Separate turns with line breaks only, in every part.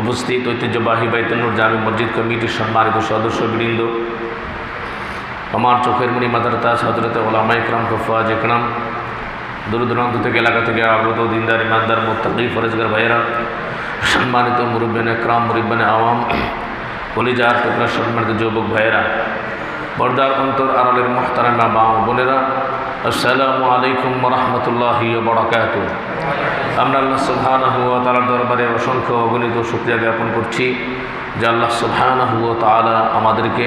উপস্থিত ঐতিহ্যবাহী বাইতুল নূর জামি মসজিদ কমিটির সম্মানিত সদস্যবৃন্দ, আমার চোখের মণি মাথার তাজ হযরত উলামা ইকরাম হুফাজ ইকরাম, দূর দূরান্ত থেকে এলাকা থেকে আগত দিনদার ইমানদার মুত্তাকি ফরেজগার ভাইয়েরা, সম্মানিত মুরব্বিয়ান ইকরাম মুরব্বিয়ান আওয়াম, কলিজার টুকরা সম্মানিত যুবক ভাইয়েরা, পর্দার অন্তর আড়ালের মুহতারামা মা ও বোনেরা, আসসালামু আলাইকুম ওয়া রাহমাতুল্লাহি ওয়া বারাকাতুহু। আমরা আল্লাহ সুবহানাহু ওয়া তাআলার দরবারে অসংখ্য অগণিত শুকরিয়া জ্ঞাপন করছি যে আল্লাহ সুবহানাহু ওয়া তাআলা আমাদেরকে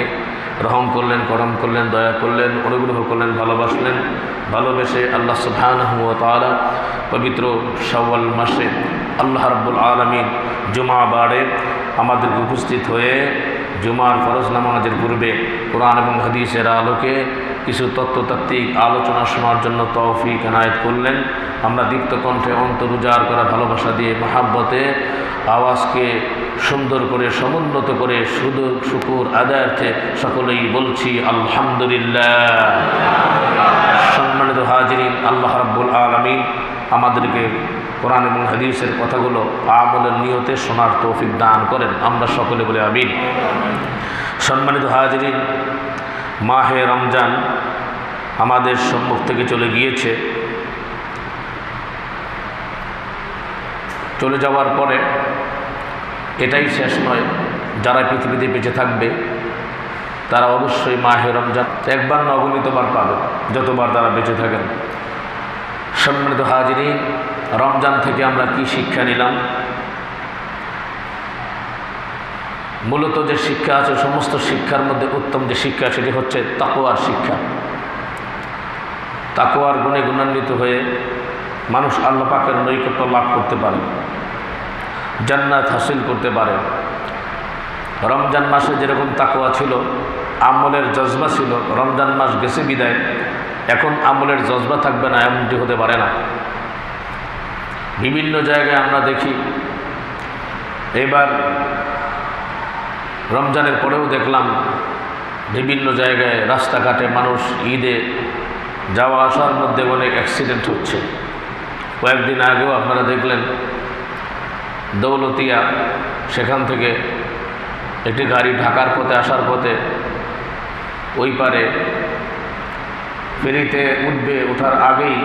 রহম করলেন, করম করলেন, দয়া করলেন, অনুগ্রহ করলেন, ভালোবাসলেন। ভালোবেসে আল্লাহ সুবহানাহু ওয়া তাআলা পবিত্র শাওয়াল মাসে আল্লাহ রাব্বুল আলামিন জুমা বারে আমাদেরকে উপস্থিত হয়ে জুমার ফরজ নামাজের পূর্বে কোরআন এবং হাদিসের আলোকে কিছু তত্ত্বতাত্ত্বিক আলোচনা শোনার জন্য তৌফিক এনায়েত করলেন। আমরা দীপ্ত কণ্ঠে অন্তর উজাড় করা ভালোবাসা দিয়ে মহাব্বতে আওয়াজকে সুন্দর করে সমুন্নত করে শুধু শুকুর আদায়ার্থে সকলেই বলছি আলহামদুলিল্লাহ। সম্মানিত হাজিরিন, আল্লাহ রাব্বুল আলামিন আমাদেরকে কোরআন এবং হাদিসের কথাগুলো আমলের নিয়তে শোনার তৌফিক দান করেন। আমরা সকলে বলে আমিন। সম্মানিত হাজিরিন, মাহে রমজান আমাদের সম্মুখ থেকে চলে গিয়েছে। চলে যাওয়ার পরে এটাই শেষ নয়, যারা পৃথিবীতে বেঁচে থাকবে তারা অবশ্যই মাহে রমজান একবার না অগণিতবার পাবে, যতবার তারা বেঁচে থাকেন। সম্মানিত হাজিরিন, রমজান থেকে আমরা কি শিক্ষা নিলাম? মূলত যে শিক্ষা আছে, সমস্ত শিক্ষার মধ্যে উত্তম যে শিক্ষা সেটি হচ্ছে তাকওয়ার শিক্ষা। তাকওয়ার গুণে গুণান্বিত হয়ে মানুষ আল্লাহ পাকের নৈকট্য লাভ করতে পারে, জান্নাত হাসিল করতে পারে। রমজান মাসে যেরকম তাকওয়া ছিল, আমলের জজবা ছিল, রমজান মাস গেছে বিদায়, এখন আমলের জজবা থাকবে না এমনটি হতে পারে না। বিভিন্ন জায়গায় আমরা দেখি, এবার রমজানের পরেও দেখলাম বিভিন্ন জায়গায় রাস্তাঘাটে মানুষ ঈদে যাওয়া আসার মধ্যে অনেক অ্যাক্সিডেন্ট হচ্ছে। কয়েকদিন আগেও আপনারা দেখলেন দৌলতিয়া, সেখান থেকে একটি গাড়ি ঢাকার পথে আসার পথে ওই পারে ফেরিতে উঠবে, ওঠার আগেই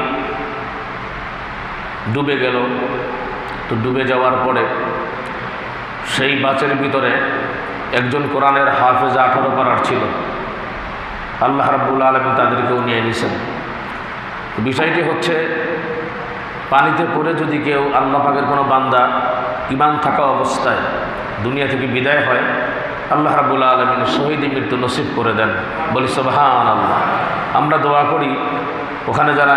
ডুবে গেল। তো ডুবে যাওয়ার পরে সেই বাসের ভিতরে একজন কোরআনের হাফেজ 18 পারার ছিল। আল্লাহ রাব্বুল আলামিন তাদেরকেও নিয়ে নিয়েছেন। বিষয়টি হচ্ছে, পানিতে পড়ে যদি কেউ আল্লাহ পাকের কোনো বান্দা ঈমান থাকা অবস্থায় দুনিয়া থেকে বিদায় হয়, আল্লাহ রাব্বুল আলামিন শহীদি মৃত্যু নসিব করে দেন। বলি সুবহানাল্লাহ। আমরা দোয়া করি ওখানে যারা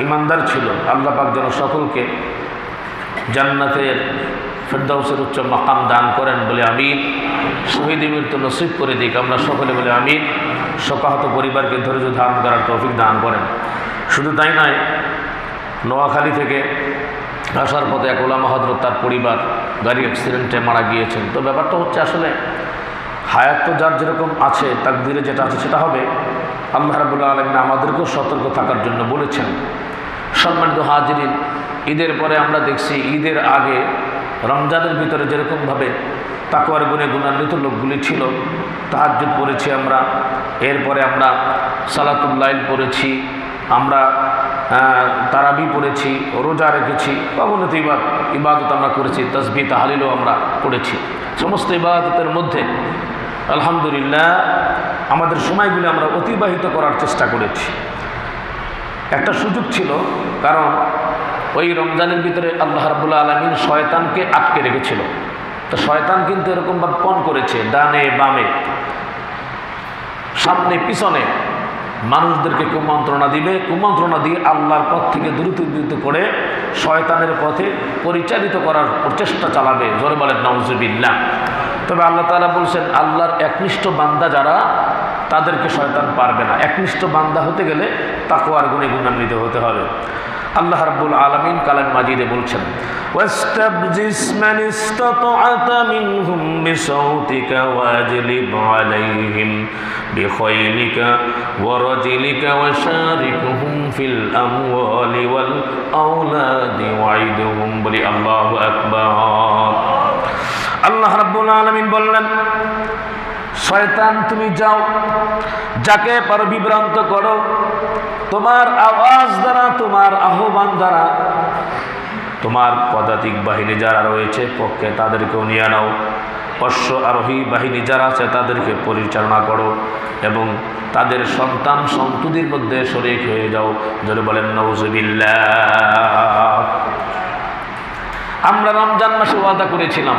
ঈমানদার ছিল আল্লাহ পাক যেন সকলকে জান্নাতের ফেরদাউসের উচ্চ মাকাম দান করেন, বলে আমিন। শহীদি মৃত্যু নসিব করে দিক, আমরা সকলে বলে আমিন। শোকাহত পরিবারকে ধৈর্য ধারণ করার তৌফিক দান করেন। শুধু তাই নয়, নোয়াখালী থেকে আসার পথে এক উলামা হযরত তার পরিবার গাড়ি অ্যাক্সিডেন্টে মারা গিয়েছেন। তো ব্যাপারটা হচ্ছে, আসলে হায়াত তো যার যেরকম আছে, তাকদীরে যেটা আছে সেটা হবে। আল্লাহ রাব্বুল আলামিন আমাদেরকেও সতর্ক থাকার জন্য বলেছেন। সম্মানিত হাজিরিন, ঈদের পরে আমরা দেখছি ঈদের আগে রমজানের ভিতরে যেরকমভাবে তাকওয়ার গুণে গুণান্বিত লোকগুলি ছিল, তাহাজ্জুদ পড়েছি আমরা, এরপরে আমরা সালাতুল লাইল পড়েছি, আমরা তারাবি পড়েছি, রোজা রেখেছি, অগণিত ইবাদত আমরা করেছি, তাসবিহ তাহলিলও আমরা পড়েছি। সমস্ত ইবাদতের মধ্যে আলহামদুলিল্লাহ আমাদের সময়গুলি আমরা অতিবাহিত করার চেষ্টা করেছি। একটা সুযোগ ছিল, কারণ ওই রমজানের ভিতরে আল্লাহ রাব্বুল আলামিন শয়তানকে আটকে রেখেছিল। তো শয়তান কিন্তু এরকমভাবে পণ করেছে, ডানে বামে সামনে পিছনে মানুষদেরকে কুমন্ত্রণা দিবে, কুমন্ত্রণা দিয়ে আল্লাহর পথ থেকে দূরীভূত করে শয়তানের পথে পরিচালিত করার চেষ্টা চালাবে। জোরে বলেন নাউজুবিল্লাহ। তবে আল্লাহ তাআলা বলছেন, আল্লাহর একনিষ্ঠ বান্দা যারা, তাদেরকে শয়তান পারবে না। একনিষ্ঠ বান্দা হতে গেলে তাকওয়ার গুণে গুণান্বিত হতে হবে। আল্লাহ রাব্বুল আলামিন কালাম মাজিদে বলছেন, ওয়াস্তাবজিস মান ইসতাতা'তা মিনহুম বিসাউতিকা ওয়াজলিব আলাইহিম বিখাইলিকা ওয়া রাজিলিকা ওয়াশারিকহুম ফিল আমওয়ালি ওয়াল আওলাদি ওয়াইদহুম। বলি আল্লাহু আকবার। আল্লাহ রাব্বুল আলামিন বললেন, শয়তান তুমি যাও, যাকে পারো বিভ্রান্ত করো, তোমার আওয়াজ দ্বারা, তোমার আহ্বান দ্বারা, তোমার পদাতিক বাহিনী যারা রয়েছে পক্ষে তাদেরকেও নিয়ে নাও, অশ্ব আরোহী বাহিনী যারা আছে তাদেরকে পরিচালনা করো এবং তাদের সন্তান সন্ততির মধ্যে শরীক হয়ে যাও। যদি বলেন নাউযুবিল্লাহ। আমরা রমজান মাসে ওয়াদা করেছিলাম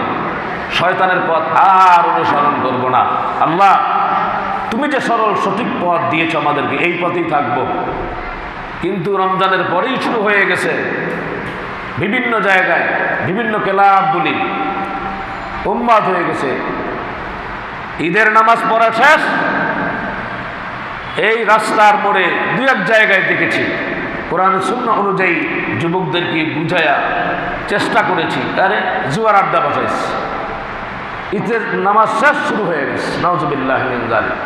শয়তানের পথ আর অনুসরণ করব না। আল্লাহ, তুমি যে সরল সঠিক পথ দিয়েছ আমাদেরকে, এই পথেই থাকব। কিন্তু রমজানের পরেই শুরু হয়ে গেছে বিভিন্ন জায়গায় বিভিন্ন ক্লাবগুলি উম্মাদ হয়ে গেছে। ঈদের নামাজ পড়া শেষ, এই রাস্তার মোড়ে দুই এক জায়গায় দেখেছি কোরআন সুন্নাহ অনুযায়ী যুবকদেরকে বুঝায়া চেষ্টা করেছি, আরে জুয়ার আড্ডা বসাইছে। ঈদের নামাজ শেষ, শুরু হয়ে গেছে। নাউযুবিল্লাহি মিন যালিক।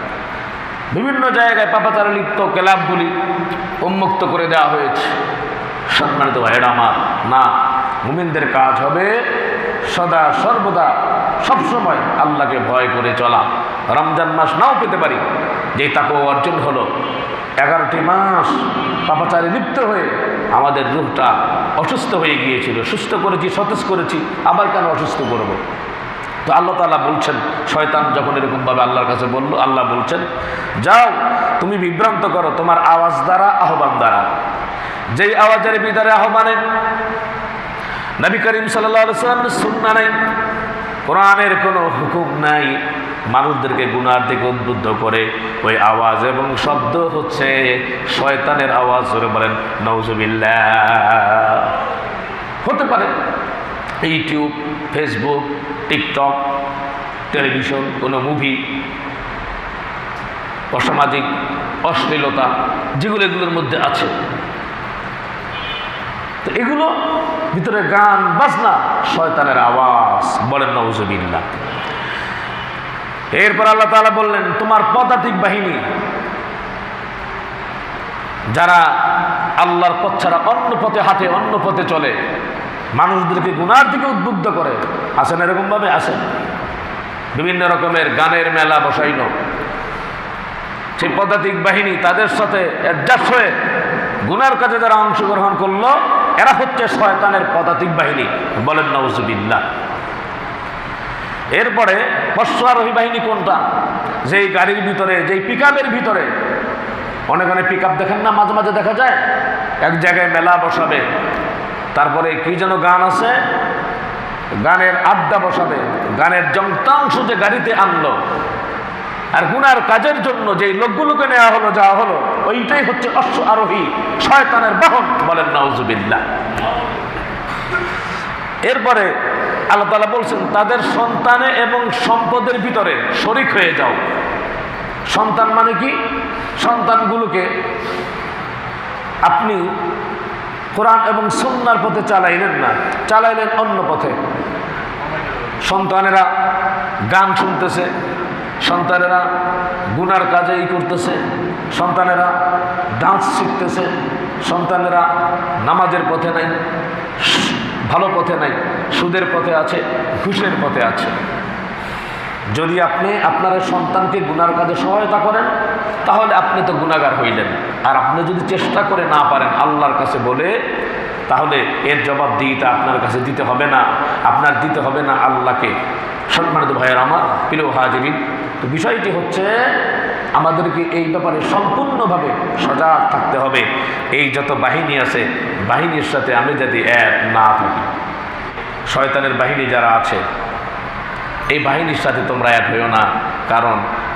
বিভিন্ন জায়গায় পাপাচারে লিপ্ত ক্লাবগুলি উন্মুক্ত করে দেওয়া হয়েছে। সম্মানিত ভাইয়েরা আমার, না, মুমিনদের কাজ হবে সদা সর্বদা সবসময় আল্লাহকে ভয় করে চলা। রমজান মাস নাও পেতে পারি, যে তাকওয়া অর্জন হলো 11টি মাস পাপাচারে লিপ্ত হয়ে আমাদের রূহটা অসুস্থ হয়ে গিয়েছিল। সুস্থ করেছি, সতেজ করেছি, আবার কেন অসুস্থ করব? তো আল্লাহ তাআলা বলছেন, শয়তান যখন এরকমভাবে আল্লাহর কাছে বলল, আল্লাহ বলছেন, যাও তুমি বিভ্রান্ত করো তোমার আওয়াজ দ্বারা, আহ্বান দ্বারা। যেই আওয়াজের ভিতরে আহ্বানে নবী করিম সাল্লাল্লাহু আলাইহি ওয়াসাল্লামের সুন্নাহ নাই, কোরআনের কোনো হুকুম নাই, মানুষদেরকে গুনার দিকে উদ্বুদ্ধ করে ওই আওয়াজ এবং শব্দ হচ্ছে শয়তানের আওয়াজ। ধরে বলেন নাউযুবিল্লাহ। হতে পারে ইউটিউব, ফেসবুক, টিকটক, টেলিভিশন, কোনো মুভি, অসামাজিক অশ্লীলতা যেগুলো এগুলোর মধ্যে আছে, তো এগুলো ভিতরে গান বাজনা, শয়তানের আওয়াজ। বলেন নাউযুবিল্লাহ। এরপর আল্লাহ তাআলা বললেন, তোমার পদাতিক বাহিনী যারা আল্লাহর পথ ছাড়া অন্য পথে হাঁটে, অন্য পথে চলে, মানুষদেরকে গুনার দিকে উদ্বুদ্ধ করে, আসেন এরকমভাবে আসেন, বিভিন্ন রকমের গানের মেলা বসাইল। সেই পদাতিক বাহিনী তাদের সাথে অ্যাডজাস্ট হয়ে গুনার কাজে যারা অংশগ্রহণ করলো, এরা হচ্ছে শয়তানের পদাতিক বাহিনী। বলেন নাউযুবিল্লাহ। এরপরে অশ্বারোহী বাহিনী কোনটা? যেই গাড়ির ভিতরে, যেই পিকআপের ভিতরে, অনেক অনেক পিকআপ দেখেন না, মাঝে মাঝে দেখা যায় এক জায়গায় মেলা বসাবে, তারপরে কি যেন গান আছে, গানের আড্ডা বসাবে, গানের যন্ত্রাংশ যে গাড়িতে আনলো, আর গুনার কাজের জন্য যেই লোকগুলোকে নেওয়া হলো, যাওয়া হলো, ওইটাই হচ্ছে অশ্ব আরোহী, শয়তানের বাহন। বলেন নাউযুবিল্লাহ। এরপরে আল্লাহ তাআলা বলছেন, তাদের সন্তানে এবং সম্পদের ভিতরে শরীক হয়ে যাও। সন্তান মানে কি? সন্তানগুলোকে আপনি কোরআন এবং সুন্নাহর পথে চালাইলেন না, চালাইলেন অন্য পথে। সন্তানেরা গান শুনতেছে, সন্তানেরা গুনার কাজেই করতেছে, সন্তানেরা ডান্স শিখতেছে, সন্তানেরা নামাজের পথে নাই, ভালো পথে নাই, সুদের পথে আছে, ঘুষের পথে আছে। যদি আপনি আপনার সন্তানকে গুনার কাজে সহায়তা করেন, তাহলে আপনি তো গুনাহগার হইলেন। আর আপনি যদি চেষ্টা করে না পারেন আল্লাহর কাছে বলে, তাহলে এর জবাবদিহিতা আপনার কাছে দিতে হবে না, আপনার দিতে হবে না আল্লাহকে। সম্মানিত ভাইয়ের আমার, প্রিয় হাজিরিন, তো বিষয়টি হচ্ছে আমাদেরকে এই ব্যাপারে সম্পূর্ণভাবে সজাগ থাকতে হবে। এই যত বাহিনী আছে, বাহিনীর সাথে আমি যদি এক না থাকি, শয়তানের বাহিনী যারা আছে, এই বাহিনীর সাথে তোমরা এক হইও না। কারণ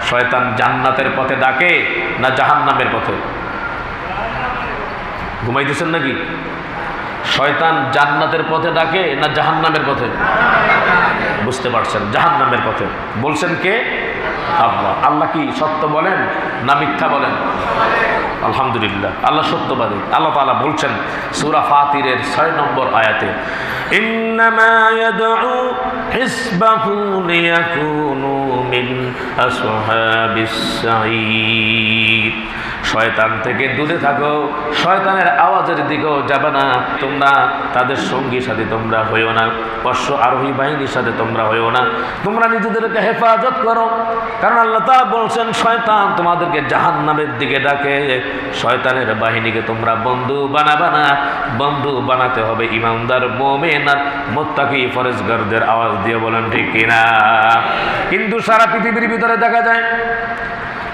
শয়তান জান্নাতের পথে ডাকে না জাহান্নামের পথে? ঘুমাইতেছেন নাকি? শয়তান জান্নাতের পথে ডাকে না জাহান্নামের পথে? বুঝতে পারছেন, জাহান্নামের পথে। বলছেন কে? আল্লাহ। আল্লাহ কি সত্য বলেন না মিথ্যা বলেন? আলহামদুলিল্লাহ, আল্লাহ সত্যবাদী। আল্লাহ তাআলা বলছেন সূরা ফাতিরের 6 নম্বর আয়াতে, ইন্নামা ইয়াদউ হিসবাহু লিয়াকুনু মিন আসহাবিস সাঈর। শয়তান থেকে দূরে থাকো, শয়তানের আওয়াজের দিকেও যাবে না তোমরা, তাদের সঙ্গী সাথে তোমরা হইও না, অশ্ব আরোহী বাহিনীর সাথে তোমরা হইও না, তোমরা নিজেদেরকে হেফাজত করো। কারণ আল্লাহ তাআলা বলছেন শয়তান তোমাদেরকে জাহান্নামের দিকে ডাকে, শয়তানের বাহিনীকে তোমরা বন্ধু বানাবে না, বন্ধু বানাতে হবে ইমানদার মুমিন আর মুত্তাকি ফরেজগারদের। আওয়াজ দিয়ে বলেন ঠিক কিনা? কিন্তু সারা পৃথিবীর ভিতরে দেখা যায়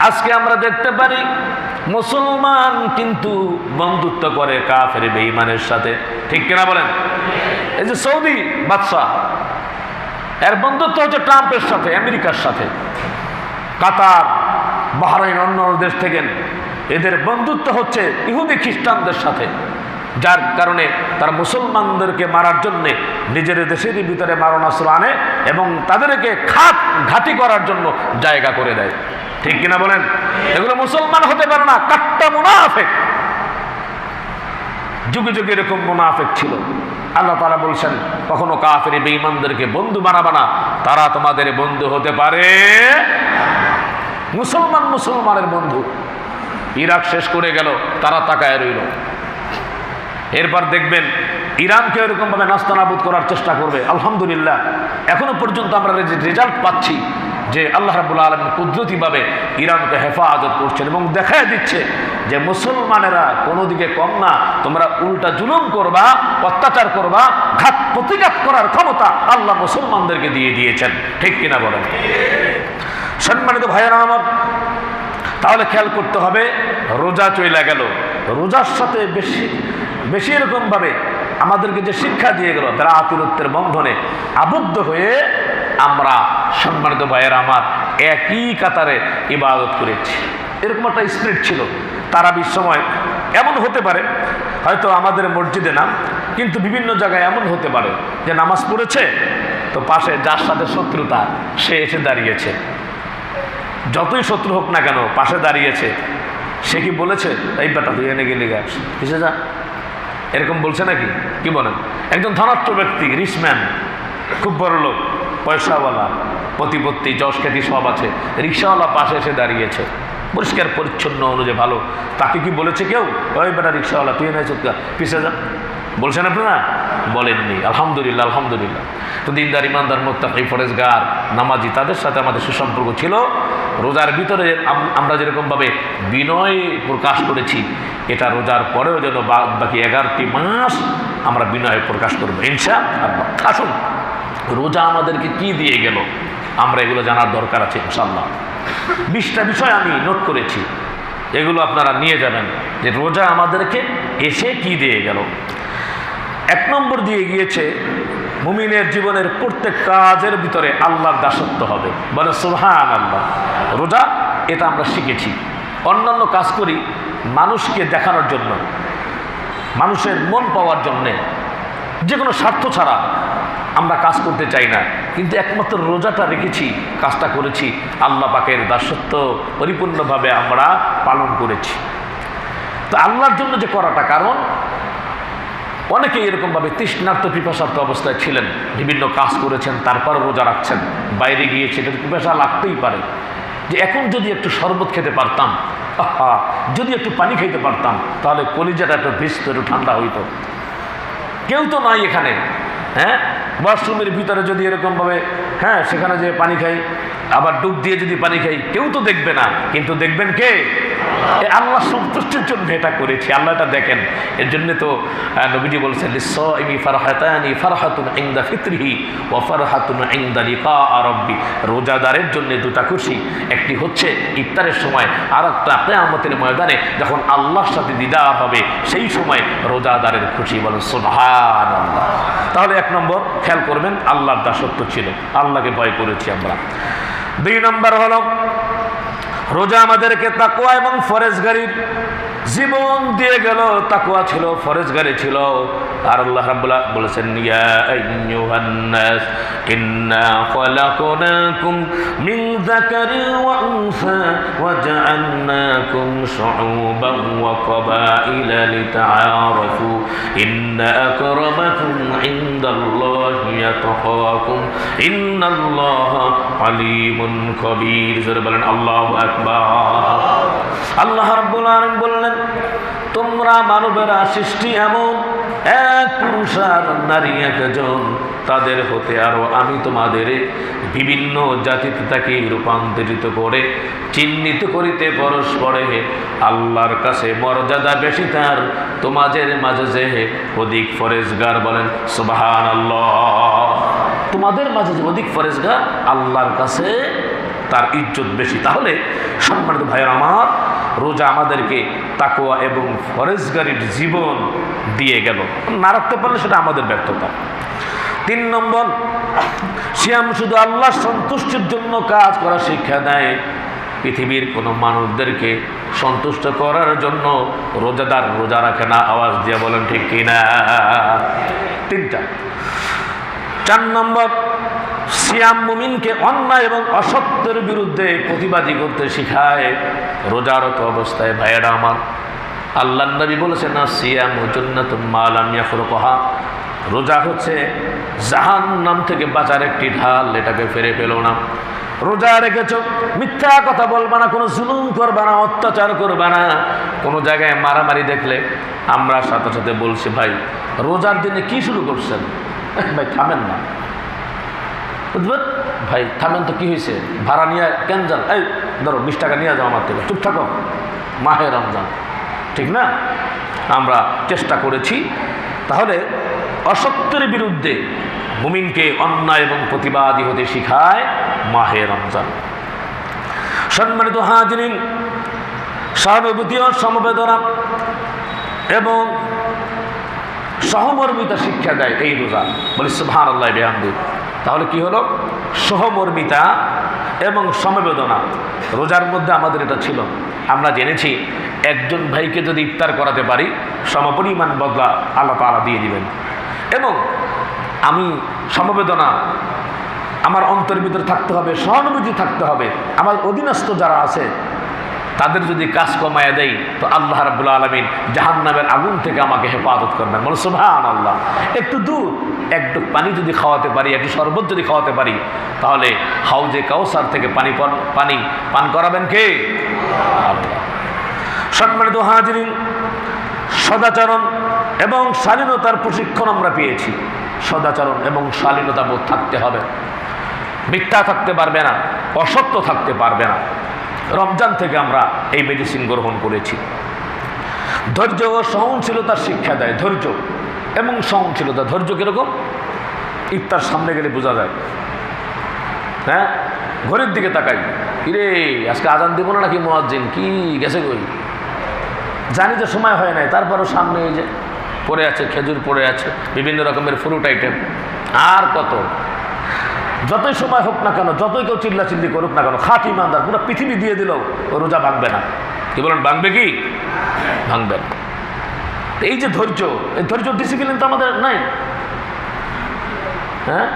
আজকে আমরা দেখতে পারি মুসলমান কিন্তু বন্ধুত্ব করে কাফের বেঈমানের সাথে, ঠিক কিনা বলেন? এই যে সৌদি বাদশা, এর বন্ধুত্ব হচ্ছে ট্রাম্পের সাথে, আমেরিকার সাথে, কাতার, বাহরাইন, অন্য দেশ থেকে এদের বন্ধুত্ব হচ্ছে ইহুদি খ্রিস্টানদের সাথে, যার কারণে তারা মুসলমানদেরকে মারার জন্যে নিজের দেশের ভিতরে মারণাস্ত্র আনে এবং তাদেরকে ঘাঁটি করার জন্য জায়গা করে দেয়, ঠিক কিনা বলেন? এগুলো মুসলমান হতে পারে না, কাট্টা মুনাফিক। যুগে যুগে এরকম মুনাফিক ছিল। আল্লাহ তাআলা বলছেন কখনো কাফের বেঈমানদেরকে বন্ধু বানাবে না, তারা তোমাদের বন্ধু হতে পারে। মুসলমানের বন্ধু। ইরাক শেষ করে গেল, তারা তাকায় রইল। এরপর দেখবেন ইরানকে এরকমভাবে নাস্তানাবুদ করার চেষ্টা করবে। আলহামদুলিল্লাহ এখনো পর্যন্ত আমরা রেজাল্ট পাচ্ছি যে আল্লাহ রাব্বুল আলামিন কুদরতিভাবে ইরানকে হেফাজত করছেন এবং দেখায় দিচ্ছে যে মুসলমানেরা কোনো দিকে কম না, তোমরা উল্টা জুলুম করবা, অত্যাচার করবা, ঘাত প্রতিঘাত করার ক্ষমতা আল্লাহ মুসলমানদেরকে দিয়ে দিয়েছেন, ঠিক কিনা বলেন? সম্মানিত ভাইয়েরা আমার, তাহলে খেয়াল করতে হবে রোজা চলে গেল, রোজার সাথে বেশি এরকমভাবে আমাদেরকে যে শিক্ষা দিয়ে গেল তারা আতিরত্বের বন্ধনে আবদ্ধ হয়ে আমরা সম্মানিত ভাইয়েরা আমার একই কাতারে ইবাদত করেছি। এরকম একটা স্পিরিট ছিল। তারাবির সময় এমন হতে পারে, হয়তো আমাদের মসজিদে না, কিন্তু বিভিন্ন জায়গায় এমন হতে পারে যে নামাজ পড়েছে তো পাশে যার সাথে শত্রুতা সে এসে দাঁড়িয়েছে, যতই শত্রু হোক না কেন পাশে দাঁড়িয়েছে। সে কি বলেছে এই বেটা তুই এনে গেলি গাছ কিসে যা, এরকম বলছে নাকি? কি বলেন? একজন ধনাঢ্য ব্যক্তি, রিচম্যান, খুব বড় লোক, পয়সাওয়ালা, প্রতিপত্তি, যশ খ্যাতি সব আছে, রিক্সাওয়ালা পাশে এসে দাঁড়িয়েছে, পরিষ্কার পরিচ্ছন্ন অনুযায়ী ভালো। তাকে কি বলেছে কেউ ওই বেটা রিক্সাওয়ালা তুই এনে চুক্কা পিছিয়ে যা? বলছেন আপনারা? বলেননি। আলহামদুলিল্লাহ, আলহামদুলিল্লাহ। তো দিনদার, ইমানদার, মুত্তাকি, ফরেজগার, নামাজি, তাদের সাথে আমাদের সুসম্পর্ক ছিল। রোজার ভিতরে আমরা যেরকমভাবে বিনয় প্রকাশ করেছি, এটা রোজার পরেও যেন বাকি 11টি মাস আমরা বিনয় প্রকাশ করবো ইনশাআল্লাহ। আসুন, রোজা আমাদেরকে কি দিয়ে গেল আমরা এগুলো জানার দরকার আছে ইনশাআল্লাহ। 20টা বিষয় আমি নোট করেছি, এগুলো আপনারা নিয়ে যাবেন যে রোজা আমাদেরকে এসে কি দিয়ে গেল। 1 নম্বর দিয়ে গিয়েছে মুমিনের জীবনের প্রত্যেক কাজের ভিতরে আল্লাহর দাসত্ব হবে, বলে সুবহানাল্লাহ। রোজা এটা আমরা শিখেছি। অন্যান্য কাজ করি মানুষকে দেখানোর জন্য, মানুষের মন পাওয়ার জন্যে, যে কোনো স্বার্থ ছাড়া আমরা কাজ করতে চাই না, কিন্তু একমাত্র রোজাটা রেখেছি, কাজটা করেছি আল্লাহ পাকের দাসত্ব পরিপূর্ণভাবে আমরা পালন করেছি। তো আল্লাহর জন্য যে করাটা, কারণ অনেকে এরকমভাবে তৃষ্ণার্ত পিপাসার্থ অবস্থায় ছিলেন, বিভিন্ন কাজ করেছেন, তারপর রোজা রাখছেন, বাইরে গিয়েছে, এটা পিপাসা লাগতেই পারে যে এখন যদি একটু শরবত খেতে পারতাম, যদি একটু পানি খেতে পারতাম, তাহলে কলিজাটা একটু ভিজত, একটু ঠান্ডা হইতো। কেউ তো নাই এখানে, হ্যাঁ, ওয়াশরুমের ভিতরে যদি এরকমভাবে সেখানে যে পানি খাই, আবার ডুব দিয়ে যদি পানি খাই, কেউ তো দেখবে না, কিন্তু দেখবেন কে? আল্লাহ সন্তুষ্টির জন্য এটা করেছি, আল্লাহ এটা দেখেন। এর জন্য তো নবীজি বলছেন লিস-সাইমি ফারহাতানি, ফারহাতুন ইনদা ফিতরিহি ওয়া ফারহাতুন ইনদা লিকা রাব্বি। রোজাদারের জন্য 2টা খুশি, একটি হচ্ছে ইফতারের সময়, আর একটা কিয়ামতের ময়দানে যখন আল্লাহর সাথে দিদার হবে, সেই সময় রোজাদারের খুশি। বলেন সুবহানাল্লাহ। তাহলে 1 নম্বর খেয়াল করবেন, আল্লাহর দাসত্ব ছিল, আল্লাহকে ভয় করেছি আমরা। 2 নম্বর হলো রোজা আমাদেরকে তাকওয়া এবং ফরেজগারির জীবন দিয়ে গেল। তাকওয়া ছিল, ফরেজগারি ছিল, আর আল্লাহ রাব্বুল আলামিন বলেছেন ইয়া আইয়ুহান নাস ইন্না খালাকনাকুম মিন যাকারিন ওয়া উনসা ওয়া জাআলনাকুম শুউবান ওয়া ক্বাবাইলা লিতাআরাফু ইন্না আকরামাকুম ইনদাল্লাহি আতকাকুম ইন্নাল্লাহা আলিমুন খবীর। জোরে বলেন আল্লাহু আকবার। আল্লাহ রাব্বুল আলামিন বললেন তোমরা মানবেরা সৃষ্টি এমন, এক পুরুষ আর নারী একজন, তাদের হতে আরো আমি তোমাদের বিভিন্ন জাতিতে তাকে রূপান্তরিত করে চিহ্নিত করিতে পরস্পরে আল্লাহর কাছে মর্যাদা বেশি তার তোমাদের মাঝে যে অধিক ফরেজগার। বলেন সুবহানাল্লাহ। তোমাদের মাঝে যে অধিক ফরেজগার আল্লাহর কাছে তার ইজ্জত বেশি। তাহলে সম্মানিত ভাইয়ের আমার, রোজা আমাদেরকে তাকওয়া এবং ফরেজগারির জীবন দিয়ে গেল। না রাখতে পারলে সেটা আমাদের ব্যর্থতা। 3 নম্বর, সিয়াম শুধু আল্লাহর সন্তুষ্টির জন্য কাজ করা শিক্ষা দেয়। পৃথিবীর কোনো মানুষদেরকে সন্তুষ্ট করার জন্য রোজাদার রোজা রাখে না। আওয়াজ দিয়ে বলেন ঠিক কিনা? 3টা। 4 নম্বর, সিয়াম মুমিনকে অন্যায় এবং অসত্যের বিরুদ্ধে প্রতিবাদী করতে শিখায়। রোজারত অবস্থায় ভাইয়েরা আমার, আল্লাহর নবী বলেছেন না সিয়ামু জান্নাতুন মা লাম ইয়াখরুকহা, রোজা হচ্ছে জাহান্নাম থেকে বাঁচার একটি ঢাল, এটাকে ফেরে পেলো না। রোজা রেখেছো, মিথ্যা কথা বলবা না, কোনো জুলুম করবা না, অত্যাচার করবা না। কোনো জায়গায় মারামারি দেখলে আমরা সাথে সাথে বলছি ভাই রোজার দিনে কি শুরু করছেন? ভাই থামেন না, বুঝবেন ভাই থামেন তো, কি হয়েছে? ভাড়া নিয়ে কেন যান? এই ধরো 20 টাকা নিয়ে যাও আমার থেকে, চুপ থাকো, মাহে রমজান, ঠিক না? আমরা চেষ্টা করেছি। তাহলে অসত্যের বিরুদ্ধে মুমিনকে অন্যায় এবং প্রতিবাদী হতে শিখায় মাহে রমজান। সম্মানিত হাজিরিন, সহানুভূতি ও সমবেদনা এবং সহমর্মিতা শিক্ষা দেয় এই রোজা। বলি সুবহানাল্লাহ বিহামদিহি। তাহলে কি হলো? সহমর্মিতা এবং সমবেদনা রোজার মধ্যে আমাদের এটা ছিল। আমরা জেনেছি একজন ভাইকে যদি ইফতার করাতে পারি সমপরিমাণ বদলা আল্লাহ তাআলা দিয়ে দিবেন। এবং আমি সমবেদনা আমার অন্তরের ভিতরে থাকতে হবে, সহানুভূতি থাকতে হবে। আমার অধীনস্থ যারা আছে তাদের যদি কাজ কমায় দেয় তো আল্লাহ রাব্বুল আলামিন জাহান্নামের আগুন থেকে আমাকে হেফাজত করবেন। বলে সুবহানাল্লাহ। একটু দুধ, একটু পানি যদি খাওয়াতে পারি, একটু শরবত যদি খাওয়াতে পারি, তাহলে হাউজে কাউসার থেকে পানি পান করাবেন কে? আল্লাহ। সম্মানিত হাজিরিন, সদাচরণ এবং শালীনতার প্রশিক্ষণ আমরা পেয়েছি। সদাচরণ এবং শালীনতা বোধ থাকতে হবে। মিথ্যা থাকতে পারবে না, অসত্য থাকতে পারবে না। রমজান থেকে আমরা এই মেডিসিন গ্রহণ করেছি। ধৈর্য ও সহনশীলতার শিক্ষা দেয়। ধৈর্য এবং সহনশীলতা। ধৈর্য কীরকম? ইফতার সামনে গেলে বোঝা যায়। হ্যাঁ, ঘরের দিকে তাকাই, কিরে আজকে আজান দিব না নাকি মুয়াজ্জিন, কি গেছে কই? জানি যে সময় হয় নাই, তারপরও সামনে এই যে পড়ে আছে, খেজুর পড়ে আছে, বিভিন্ন রকমের ফ্রুট আইটেম, আর কত। যতই সময় হোক না কেন, যতই কেউ চিল্লাচিল্লি করুক না কেন, খাঁটি ইমানদার পুরো পৃথিবী দিয়ে দিলেও ও রোজা ভাঙবে না। কি বলেন, ভাঙবে কি? ভাঙবে না। এই যে ধৈর্য, এই ধৈর্য ডিসিপ্লিন তো আমাদের নাই। হ্যাঁ,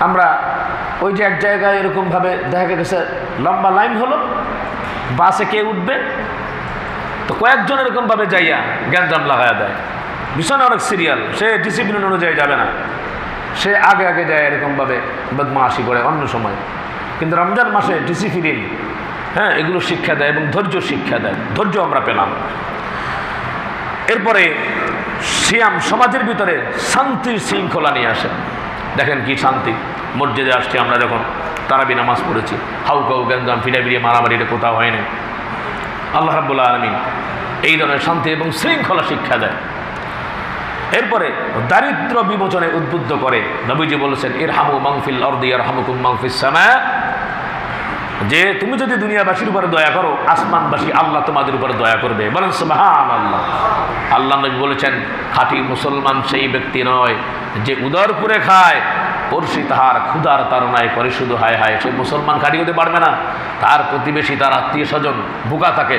আমরা ওই যে এক জায়গায় এরকমভাবে দেখা গেছে লম্বা লাইন হলো, বাসে কে উঠবে তো কয়েকজন এরকমভাবে যাইয়া গ্যাঞ্জাম লাগাইয়া দেয়। ভীষণ অনেক সিরিয়াল, সে ডিসিপ্লিন অনুযায়ী যাবে না, সে আগে আগে যায় এরকমভাবে বদমাশি করে অন্য সময়। কিন্তু রমজান মাসে ডিসিপ্লিন, হ্যাঁ, এগুলো শিক্ষা দেয় এবং ধৈর্য শিক্ষা দেয়। ধৈর্য আমরা পেলাম। এরপরে সিয়াম সমাজের ভিতরে শান্তি শৃঙ্খলা নিয়ে আসে। দেখেন কি শান্তি। মসজিদে আসছি আমরা, যখন তারাবি নামাজ পড়েছি, হাউকাউ গ্যাঞ্জাম ফিরাফিরিয়ে মারামারি এটা কোথাও হয়নি। আল্লাহ রাব্বুল আলামিন এই ধরনের শান্তি এবং শৃঙ্খলা শিক্ষা দেয়। এরপরে দারিদ্র বিমোচনে উদ্বুদ্ধ করে। নবীজি বলেছেন ইরহামু মান ফিল আরদি ইয়ারহামুকুম মান ফিস সামা, যে তুমি যদি দুনিয়াবাসীর উপরে দয়া করো, আসমানবাসী আল্লাহ তোমাদের উপরে দয়া করবে। বলেন সুবহানাল্লাহ। আল্লাহ নবী বলেছেন খাঁটি মুসলমান সেই ব্যক্তি নয় যে উদর করে খায়, পড়শি তাহার ক্ষুধার তাড়নায় করে শুধু হায় হায়। সে মুসলমান খাঁটি হতে পারবে না, তার প্রতিবেশী, তার আত্মীয় স্বজন ভুকা থাকে,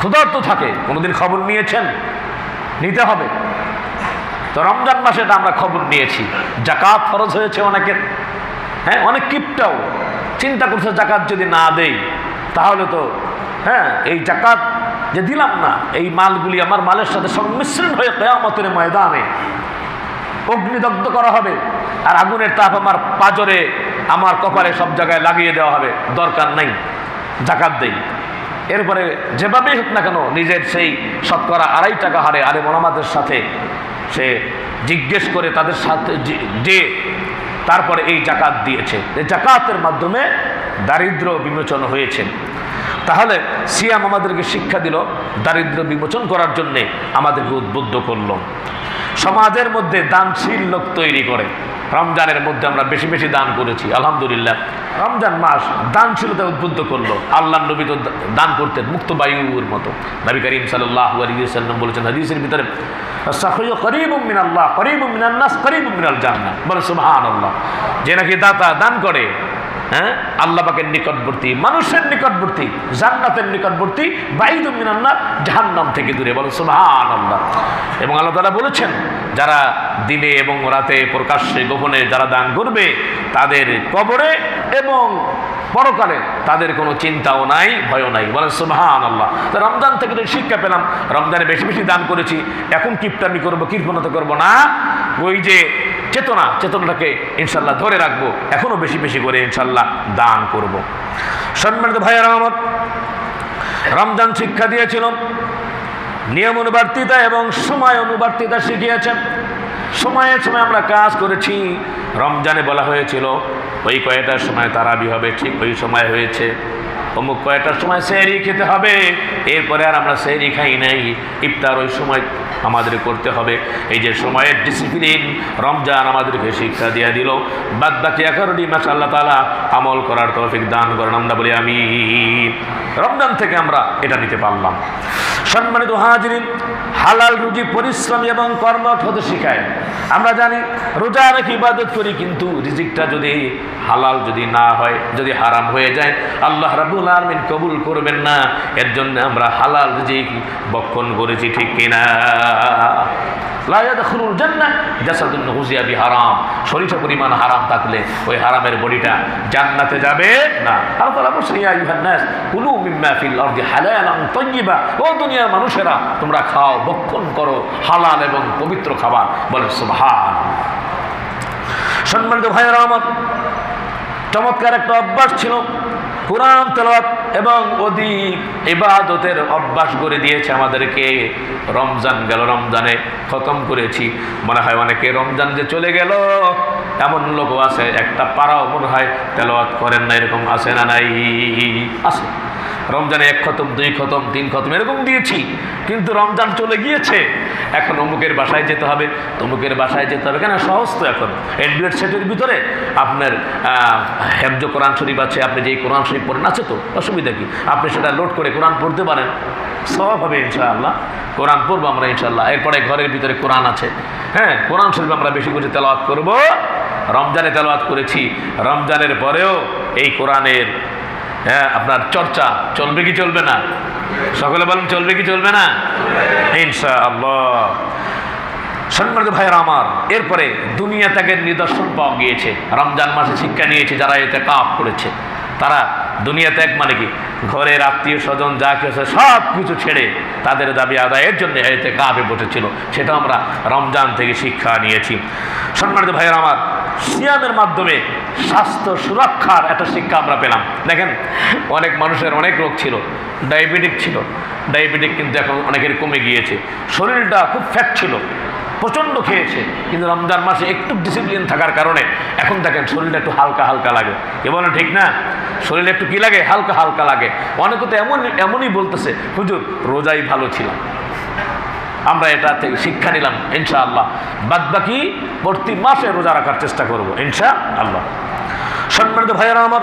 ক্ষুধার্ত থাকে। কোনোদিন খবর নিয়েছেন? নিতে হবে। তো রমজান মাসে এটা আমরা খবর নিয়েছি, জাকাত ফরজ হয়েছে অনেকের। হ্যাঁ, অনেক কিপটাও চিন্তা করছে জাকাত যদি না দেই তাহলে তো এই জাকাত যে দিলাম না, এই মালগুলি আমার মালের সাথে সংমিশ্রণ হয়ে কিয়ামতের ময়দানে অগ্নিদগ্ধ করা হবে, আর আগুনের তাপ আমার পাজরে আমার কপালে সব জায়গায় লাগিয়ে দেওয়া হবে। দরকার নাই, জাকাত দেই। এরপরে যেভাবেই হোক না কেন নিজের সেই শতকরা 2.5 টাকা হারে আলেম ওলামাদের সাথে সে জিজ্ঞেস করে তাদের সাথে যে তারপরে এই জাকাত দিয়েছে। এই জাকাতের মাধ্যমে দারিদ্র বিমোচন হয়েছে। তাহলে সিয়াম আমাদেরকে শিক্ষা দিল, দারিদ্র বিমোচন করার জন্যে আমাদেরকে উদ্বুদ্ধ করলো। সমাজের মধ্যে দানশীল লোক তৈরি করে। রমজানের মধ্যে আমরা বেশি বেশি দান করেছি, আলহামদুলিল্লাহ। রমজান মাস দানশীলতা উদ্বুদ্ধ করলো। আল্লাহ নবী তো দান করতেন মুক্ত বায়ুর মতো। নবী করিম সাল্লাল্লাহু আলাইহি ওয়াসাল্লাম বলেছেন হাদিসের ভিতরে, সাখিয়ু করিবুম মিনাল্লাহ করিবুম মিনান নাস করিবুম মিনাল জান্নাহ। বলে সুবহানাল্লাহ। যে নাকি দাতা দান করে আল্লাহ পাকের নিকটবর্তী, মানুষের নিকটবর্তী, জান্নাতের নিকটবর্তী, বাইদুম মিনান নার, জাহান্নাম থেকে দূরে। বলে সুবহানাল্লাহ। এবং আল্লাহ তাআলা বলেছেন যারা দিনে এবং রাতে প্রকাশ্যে গোপনে যারা দান করবে তাদের কবরে এবং পরকালে তাদের কোনো চিন্তাও নাই, ভয়ও নাই। বলেন সুবহানাল্লাহ। তো রমজান থেকে শিক্ষা পেলাম, রমজানে বেশি বেশি দান করেছি, এখন কিপটামি করবো, কৃপণতা করবো না। ওই যে চেতনাটাকে ইনশাল্লাহ ধরে রাখবো, এখনো বেশি বেশি করে ইনশাল্লাহ দান করব। সম্মানিত ভাইয়েরা আমার, রমজান শিক্ষা দিয়েছিল নিয়ম অনুবর্তিতা এবং সময় অনুবর্তিতা শিখিয়েছেন। সময়ে সময় আমরা কাজ করেছি। রমজানে বলা হয়েছিল ওই কয়টার সময় তারাবি হবে, ঠিক ওই সময় হয়েছে। অমুক কয়টার সময় সেহরি খেতে হবে, এরপরে আর আমরা সেহরি খাই নাই, ইফতার ওই সময় আমাদের করতে হবে। এই যে সময়ের ডিসিপ্লিন রমজান আমাদেরকে শিক্ষা দিয়ে দিল। বাদ বাকি 11টি মাস আল্লাহ তাআলা আমল করার তৌফিক দান করেন। আমরা বলি আমিন। রমজান থেকে আমরা এটা নিতে পারলাম। সম্মানিত হাজিরিন, হালাল রুজি পরিশ্রমী এবং কর্মঠ হতে শিখায়। আমরা জানি রোজা রেখে ইবাদত করি, কিন্তু রিজিকটা যদি হালাল যদি না হয়, যদি হারাম হয়ে যায়, আল্লাহ রাব্বুল আলামিন কবুল করবেন না। এর জন্য আমরা হালাল রিজিক বক্ষণ করেছি, ঠিক কিনা? লা ইয়াদখুলুল জান্নাহ জাসাদুন গুযিয়া বিহারাম। শরীরে পরিমাণ হারাম থাকলে ওই হারামের বডিটা জান্নাতে যাবে না। আল্লাহ তাআলা বলেন ইয়া আইয়ুহান নাস কুলু মিম্মা ফিল আরদি হালালান তাইয়্যিবা। ও দুনিয়ার মানুষেরা, তোমরা খাও, ভক্ষণ করো হালাল এবং পবিত্র খাবার। বলেন সুবহান। সম্মানিত ভাইয়েরা আমার, চমৎকার একটা অভ্যাস ছিল কুরআন তেলাওয়াত এবং অধিক ইবাদতের অভ্যাস করে দিয়েছে আমাদেরকে। রমজান গেল, রমজানে খতম করেছি। মনে হয় অনেকে রমজান যে চলে গেল এমন লোকও আছে, একটা পারাও মনে হয় তেলাওয়াত করেন না, এরকম আছে না? নাই, আছে। রমজানে 1 খতম, 2 খতম, 3 খতম এরকম দিয়েছি, কিন্তু রমজান চলে গিয়েছে, এখন অমুকের বাসায় যেতে হবে, তমুকের বাসায় যেতে হবে। কেন? সহজ তো। এখন অ্যান্ড্রয়েড সেটের ভিতরে আপনার হেফজ কোরআন শরীফ আছে, আপনি যেই কোরআন শরীফ পড়েন আছে তো, অসুবিধা কি? আপনি সেটা লোড করে কোরআন পড়তে পারেন, সওয়াব হবে ইনশাআল্লাহ। কোরআন পড়বো আমরা ইনশাআল্লাহ। এরপরে ঘরের ভিতরে কোরআন আছে, কোরআন শরীফ আমরা বেশি করে তেলাওয়াত করব। রমজানে তেলাওয়াত করেছি, রমজানের পরেও এই কোরআনের আপনার চর্চা চলবে কি চলবে না? সকলে বলেন চলবে কি চলবে না? ইনশাআল্লাহ। সম্মানিত ভাইয়েরা আমার, এরপরে দুনিয়া ত্যাগের নিদর্শন পাওয়া গিয়েছে। রমজান মাসে শিক্ষা নিয়েছে যারা ইতিকাফ করেছে, তারা দুনিয়া ত্যাগ মানে কি? ঘরের আত্মীয় স্বজন যা কিছু সব কিছু ছেড়ে তাদের দাবি আদায়ের জন্য ইতিকাফে বসেছিল। সেটা আমরা রমজান থেকে শিক্ষা নিয়েছি। সম্মানিত ভাইয়েরা আমার, সিয়ামের মাধ্যমে স্বাস্থ্য সুরক্ষার একটা শিক্ষা আমরা পেলাম। দেখেন, অনেক মানুষের অনেক রোগ ছিল, ডায়াবেটিক ছিল, ডায়াবেটিক কিন্তু এখন অনেকের কমে গিয়েছে। শরীরটা খুব ফ্যাট ছিল, প্রচণ্ড খেয়েছে, কিন্তু রমজান মাসে একটু ডিসিপ্লিন থাকার কারণে এখন দেখেন শরীরটা একটু হালকা হালকা লাগে। কে বলেন ঠিক না? শরীরে একটু কী লাগে? হালকা হালকা লাগে। অনেকে তো এমনই বলতেছে, হুজুর রোজাই ভালো ছিলাম। আমরা এটা থেকে শিক্ষা নিলাম ইনশাআল্লাহ। বাদবাকি প্রতি মাসে রোজা রাখার চেষ্টা করব ইনশাআল্লাহ। সম্মানিত ভাইয়েরা আমার,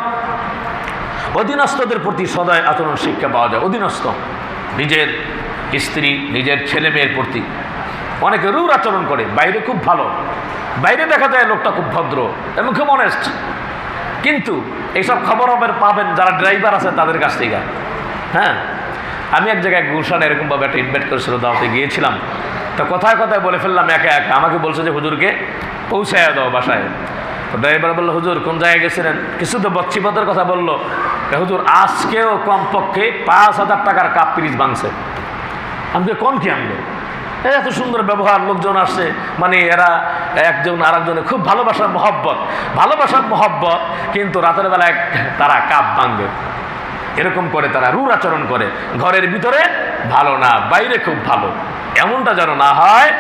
অধীনস্থদের প্রতি সদয় আচরণ শিক্ষা পাওয়া যায়। অধীনস্থ নিজের স্ত্রী, নিজের ছেলে মেয়ের প্রতি অনেকে রূঢ় আচরণ করে। বাইরে খুব ভালো, বাইরে দেখা যায় লোকটা খুব ভদ্র এবং খুব অনেস্ট, কিন্তু এইসব খবর পাবেন যারা ড্রাইভার আছে তাদের কাছ থেকে। আমি এক জায়গায় গুলশানে এরকমভাবে একটা ইনভাইট করেছিল, দাওয়াতে গিয়েছিলাম। তা কথায় কথায় বলে ফেললাম একা একা। আমাকে বলছে যে হুজুরকে পৌঁছায় দাও বাসায়। তো ড্রাইভার বললো, হুজুর কোন জায়গায় গেছিলেন? কিছু তো বচ্চিপথের কথা বললো। হুজুর আজকেও কমপক্ষে 5,000 টাকার কাপ পিরিচ ভাঙছে। আমাকে কোন কি আনবে? এত সুন্দর ব্যবহার, লোকজন আসছে, মানে এরা একজন আর একজনের খুব ভালোবাসার মহব্বত, কিন্তু রাতের বেলায় তারা কাপ ভাঙবে। এরকম করে তারা রূঢ় আচরণ করে। ঘরের ভিতরে ভালো না, বাইরে খুব ভালো, এমনটা যেন না হয়।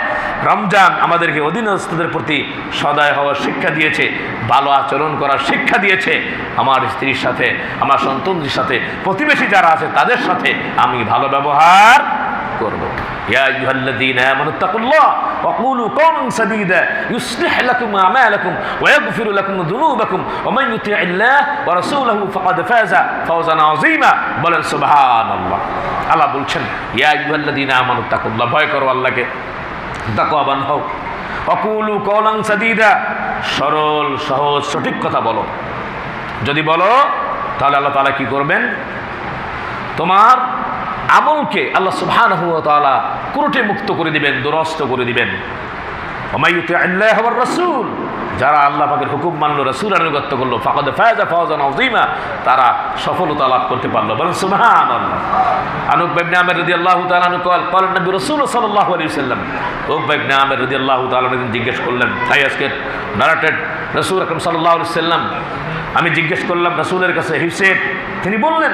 রমজান আমাদেরকে অধীনস্থদের প্রতি সদয় হওয়ার শিক্ষা দিয়েছে, ভালো আচরণ করার শিক্ষা দিয়েছে। আমার স্ত্রীর সাথে, আমার সন্তানদের সাথে, প্রতিবেশী যারা আছে তাদের সাথে আমি ভালো ব্যবহার করব। ইয়া আইয়ুহাল্লাযীনা আমানু তাকুল্লাহ ওয়া কুলু কওলান সাদীদা ইউসলিহ লাকুম আমালাকুম ওয়া ইয়াগফির লাকুম যুনুবাকুম ওয়া মান ইউতি'িল্লাহ ওয়া রাসূলাহু ফাকাদ ফাযা ফাওজান আযীমা। বলেন সুবহানাল্লাহ। আল্লাহ বলছেন, ইয়া আইয়ুহাল্লাযীনা আমানু তাকুল্লাহ, ভয় করো আল্লাহকে, তাকওয়াবান হও। ওয়া কুলু কওলান সাদীদা, সরল সহজ সঠিক কথা বলো। যদি বলো তাহলে আল্লাহ তাআলা কি করবেন? তোমার আমলকে আল্লাহ সুবহানাহু ওয়া তাআলা কুরুটে মুক্ত করে দিবেন, দুরস্ত করে দিবেন। ওয়া মান ইউতি'িল্লাহ ওয়ার রাসূল, যারা আল্লাহ পাকের হুকুম মানলো, রাসূল আনুগত্য করলো, ফাকাদ ফাযা ফাওজান আযীমা, তারা সফলতা লাভ করতে পারলো। বলেন সুবহানাল্লাহ। আনুক ইবনে আমির রাদিয়াল্লাহু তাআলা আনহু قال নবী রাসূল সাল্লাল্লাহু আলাইহি ওয়াসাল্লাম, উকবা ইবনে আমির রাদিয়াল্লাহু তাআলা জিজ্ঞেস করলেন, আজকে নারেটেড রাসূল আকরাম সাল্লাল্লাহু আলাইহি ওয়াসাল্লাম, আমি জিজ্ঞেস করলাম রাসূলের কাছে হিসেব, তিনি বললেন,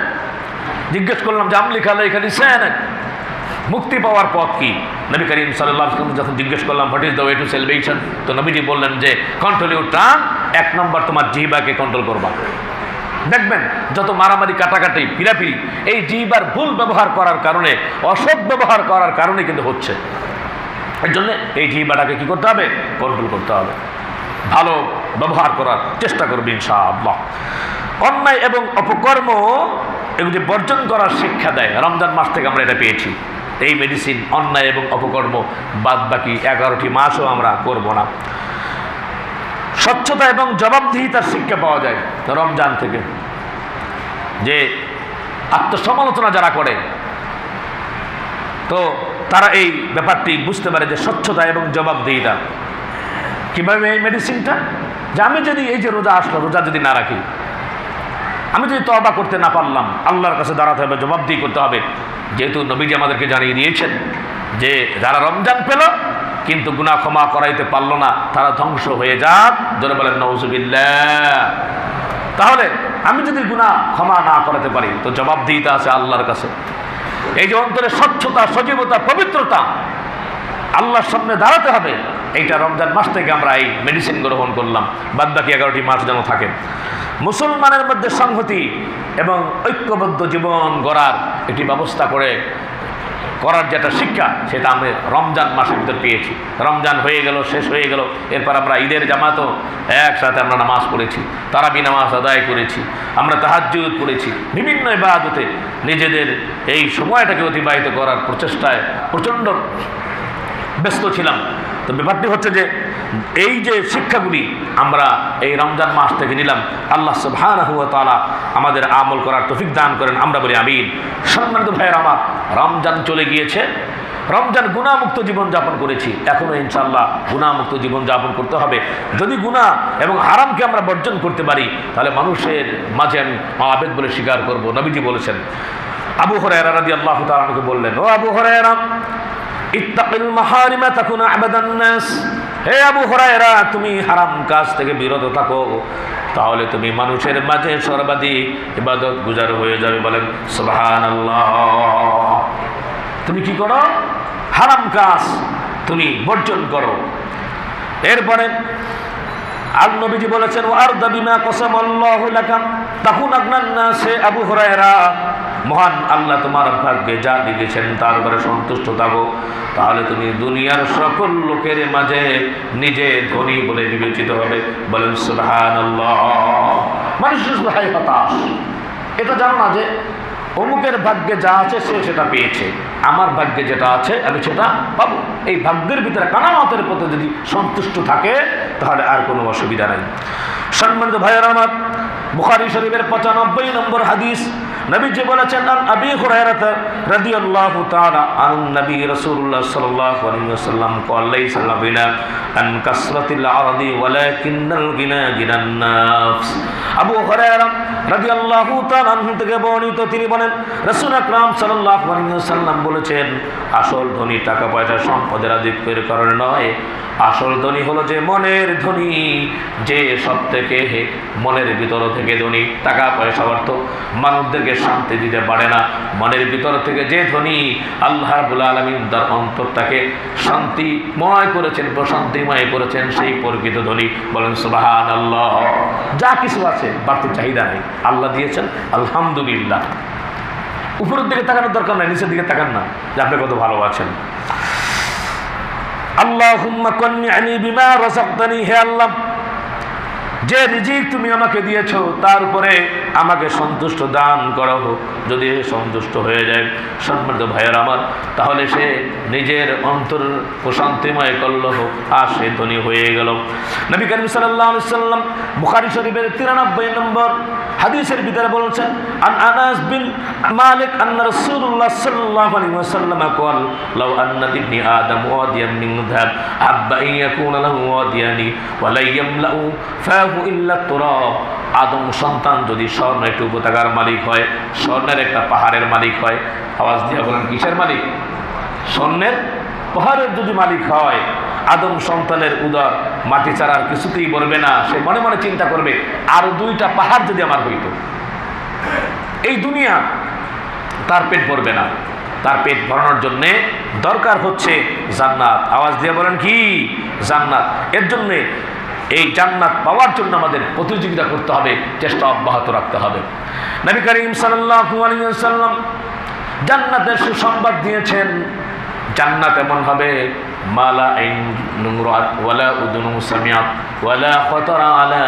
জিজ্ঞেস করলাম যে আমলিকা আলাইকা লিসানাক, মুক্তি পাওয়ার পথ কি? নবী করিম সাল্লাল্লাহু আলাইহি ওয়াসাল্লাম যখন জিজ্ঞেস করলাম what is the way to salvation, তো নবীজি বললেন যে কন্ট্রোল ইউর টাং, 1 নম্বর তোমার জিহ্বাকে কন্ট্রোল করবা। দেখবেন যত মারামারি, কাটাকাটি, পিরাপিরি এই জিহ্বার ভুল ব্যবহার করার কারণে, অসৎ ব্যবহার করার কারণে কিন্তু হচ্ছে। এর জন্য এই জিহ্বাটাকে কি করতে হবে? কন্ট্রোল করতে হবে। ভালো ব্যবহার করার চেষ্টা করবে ইনশাআল্লাহ। অন্যায় এবং অপকর্ম এগুলি বর্জন করার শিক্ষা দেয়। রমজান মাস থেকে আমরা এটা পেয়েছি। এই মেডিসিন, অন্যায় এবং অপকর্ম বাদ বাকি 11টি মাসও আমরা করব না। স্বচ্ছতা এবং জবাবদিহিতার শিক্ষা পাওয়া যায় রমজান থেকে। যে আত্মসমালোচনা যারা করে, তো তারা এই ব্যাপারটি বুঝতে পারে যে স্বচ্ছতা এবং জবাবদিহিতা কীভাবে এই মেডিসিনটা, যে আমি যদি এই যে রোজা আসলো, রোজা যদি না রাখি, আমি যদি তওবা করতে না পারলাম, আল্লাহর কাছে দাঁড়াতে হবে, জবাবদিহি করতে হবে। যেহেতু নবীজি আমাদেরকে জানিয়ে দিয়েছেন যে যারা রমজান পেল কিন্তু গুনাহ ক্ষমা করাইতে পারল না, তারা ধ্বংস হয়ে যাক। জোরে বলেন নাউযুবিল্লাহ। তাহলে আমি যদি গুনাহ ক্ষমা না করাতে পারি, তো জবাবদিহিতা আছে আল্লাহর কাছে। এই যে অন্তরে স্বচ্ছতা, সজীবতা, পবিত্রতা, আল্লাহর সামনে দাঁড়াতে হবে, এইটা রমজান মাস থেকে আমরা এই মেডিসিন গ্রহণ করলাম। বাদ বাকি 11টি মাস যেন থাকে। মুসলমানের মধ্যে সংহতি এবং ঐক্যবদ্ধ জীবন গড়ার একটি ব্যবস্থা করার যেটা শিক্ষা, সেটা আমরা রমজান মাসের ভিতর পেয়েছি। রমজান হয়ে গেল, শেষ হয়ে গেল, এরপর আমরা ঈদের জামাতও একসাথে আমরা নামাজ পড়েছি, তারাবি নামাজ আদায় করেছি, আমরা তাহাজ্জুদ পড়েছি, বিভিন্ন ইবাদতে নিজেদের এই সময়টাকে অতিবাহিত করার প্রচেষ্টায় প্রচণ্ড ব্যস্ত ছিলাম। তো ব্যাপারটি হচ্ছে যে এই যে শিক্ষাগুলি আমরা এই রমজান মাস থেকে নিলাম, আল্লাহ সুবহানাহু ওয়া তাআলা আমাদের আমল করার তৌফিক দান করেন, আমরা বলি আমিন। সম্মানিত ভাইয়েরা আমার, রমজান চলে গিয়েছে, রমজান গুনাহমুক্ত জীবনযাপন করেছি, এখনও ইনশাআল্লাহ গুনাহমুক্ত জীবনযাপন করতে হবে। যদি গুনাহ এবং হারামকে আমরা বর্জন করতে পারি, তাহলে মানুষের মাঝে আমি আবেদ বলে স্বীকার করব। নবীজি বলেছেন, আবু হুরায়রা রাদিয়াল্লাহু তাআলা আনহু বললেন, ও আবু হুরায়রা, ইত্তাকিল মাহারিমা তাকুন আবাদান নাস, হে আবু হুরায়রা, তুমি হারাম কাজ থেকে বিরত থাকো, তাহলে তুমি মানুষের মাঝে সর্বাধিক ইবাদত গুজার হয়ে যাবে। বলেন সুবহানাল্লাহ। তুমি কি করো? হারাম কাজ তুমি বর্জন করো। এরপরে আর নবীজি বলেছেন, ওয়ারদা বিমা কসামাল্লাহু লাকা তাকুন আগনান নাস। আবু হুরায়রা, মহান আল্লাহ তোমার ভাগ্যে যা দিয়েছেন তার উপরে সন্তুষ্ট থাকো, তাহলে তুমি দুনিয়ার সকল লোকের মাঝে নিজে ধনী বলে বিবেচিত হবে। বলেন সুবহানাল্লাহ। মানুষের ভাই হতাশ, এটা জানো না যে অমুকের ভাগ্যে যা আছে সে সেটা পেয়েছে, আমার ভাগ্যে যেটা আছে আমি সেটা পাবো। এই ভাগ্যের ভিতরে কানামাতের প্রতি যদি সন্তুষ্ট থাকে, তাহলে আর কোনো অসুবিধা নেই। সম্মানিত ভাইয়েরা আমার, বুখারী শরীফের 95 নম্বর হাদিস, নবীজি বলেছেন, আন আবি হুরায়রা রাদিয়াল্লাহু তাআলা আন নবী রাসূলুল্লাহ সাল্লাল্লাহু আলাইহি ওয়াসাল্লাম قال ليس الغنى عن كثرة العرض ولكن الغنى غنى النفس। আবু হুরায়রা রাদিয়াল্লাহু তাআলা আনহু থেকে বর্ণিত, তিনি বলেন রাসূল আকরাম সাল্লাল্লাহু আলাইহি ওয়াসাল্লাম বলেছেন, আসল ধনী টাকা পয়সা সম্পদের আধিক্যের কারণে নয়, আসল ধনী হলো যে মনের ধনী, যে সব থেকে মনের ভিতর থেকে ধনী। টাকা পয়সা অর্থ মানুষদেরকে শান্তি দিতে পারে না, মনের ভিতর থেকে যে ধনী, আল্লাহ রাব্বুল আলামিন তার অন্তরটাকে শান্তিময় করেছেন, প্রশান্তিময় করেছেন, সেই প্রকৃত ধনী। বলেন সুবহানাল্লাহ। যা কিছু আছে বাড়তি চাহিদা নেই, আল্লাহ দিয়েছেন, আলহামদুলিল্লাহ। উপরের দিকে তাকানোর দরকার নাই, নিচের দিকে তাকান না যে আপনি কত ভালো আছেন। আল্লাহুম্মা কন্নি'নি বিমা রাযাকতানি, হে আল্লাহ, যে রিজিক তুমি আমাকে দিয়েছো তার উপরে আমাকে সন্তুষ্ট দান করো। যদি সন্তুষ্ট হয়ে যায় সম্মানিত ভাইয়ের আমার, তাহলে সে নিজের অন্তর প্রশান্তিময় করলো আর সে ধনী হয়ে গেল। নবী করিম সাল্লাল্লাহু আলাইহি সাল্লাম বুখারী শরীফের 93 নম্বর হাদিসের ভিতরে বলেছেন, আন আনাস বিন মালিক আন্না রাসূলুল্লাহ সাল্লাল্লাহু আলাইহি ওয়াসাল্লাম قال لو ان ابن ادم واديا من ذهب حب ان يكون له واديان ولا يملا فاه الا التراب। আদম সন্তান যদি স্বর্ণ একটু উপত্যকার মালিক হয়, স্বর্ণের একটা পাহাড়ের মালিক হয়, আওয়াজ দিয়ে বলেন কিসের মালিক? স্বর্ণের পাহাড়ের যদি মালিক হয়, আদম সন্তানের উদর মাটি ছাড়ার কিছুতেই বলবে না, সে মনে মনে চিন্তা করবে আরো 2টা পাহাড় যদি আমার হইত। এই দুনিয়া তার পেট ভরবে না, তার পেট ভরানোর জন্য দরকার হচ্ছে জান্নাত। আওয়াজ দিয়ে বলেন কি? জান্নাত। এর জন্য এই জান্নাত পাওয়ার জন্য আমাদের প্রতিযোগিতা করতে হবে, চেষ্টা অব্যাহত রাখতে হবে। নবী করিম সাল্লাল্লাহু আলাইহি ওয়াসাল্লাম জান্নাতের সুসংবাদ দিয়েছেন। জান্নাত এমন হবে, মালা আইন নুরাত ওয়ালা উযুনু সামিআত ওয়ালা খাতারা আলা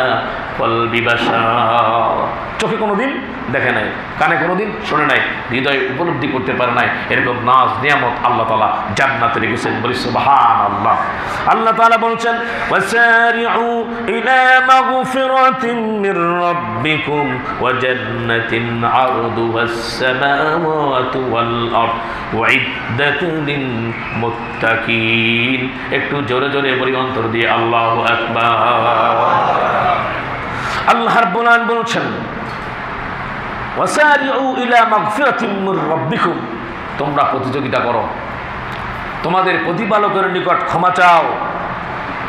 কলবি বাশার। চোখে কোনোদিন দেখে নাই, কানে কোনোদিন শুনে নাই, হৃদয়ে উপলব্ধি করতে পারে নাই, এরকম নাজ নিয়ামত আল্লাহ তাআলা জান্নাতে রেখেছেন। বলি সুবহানাল্লাহ। আল্লাহ তাআলা বলছেন, ওয়াসারিউ ইলা মাগফিরাতিন মির রাব্বিকুম ওয়া জান্নাতিন আরদুহাস সামাওয়াতু ওয়াল আরদ উইদ্দাতুন লিল মুত্তাকিন। একটু জোরে জোরে বলি অন্তর দিয়ে আল্লাহু আকবার। আল্লাহ রাব্বুল আলামিন বলছেন, ওয়াসারিউ ইলা মাগফিরাতিন মির রাব্বিকুম, তোমরা প্রতিযোগিতা করো, তোমাদের প্রতিপালকের নিকট ক্ষমা চাও,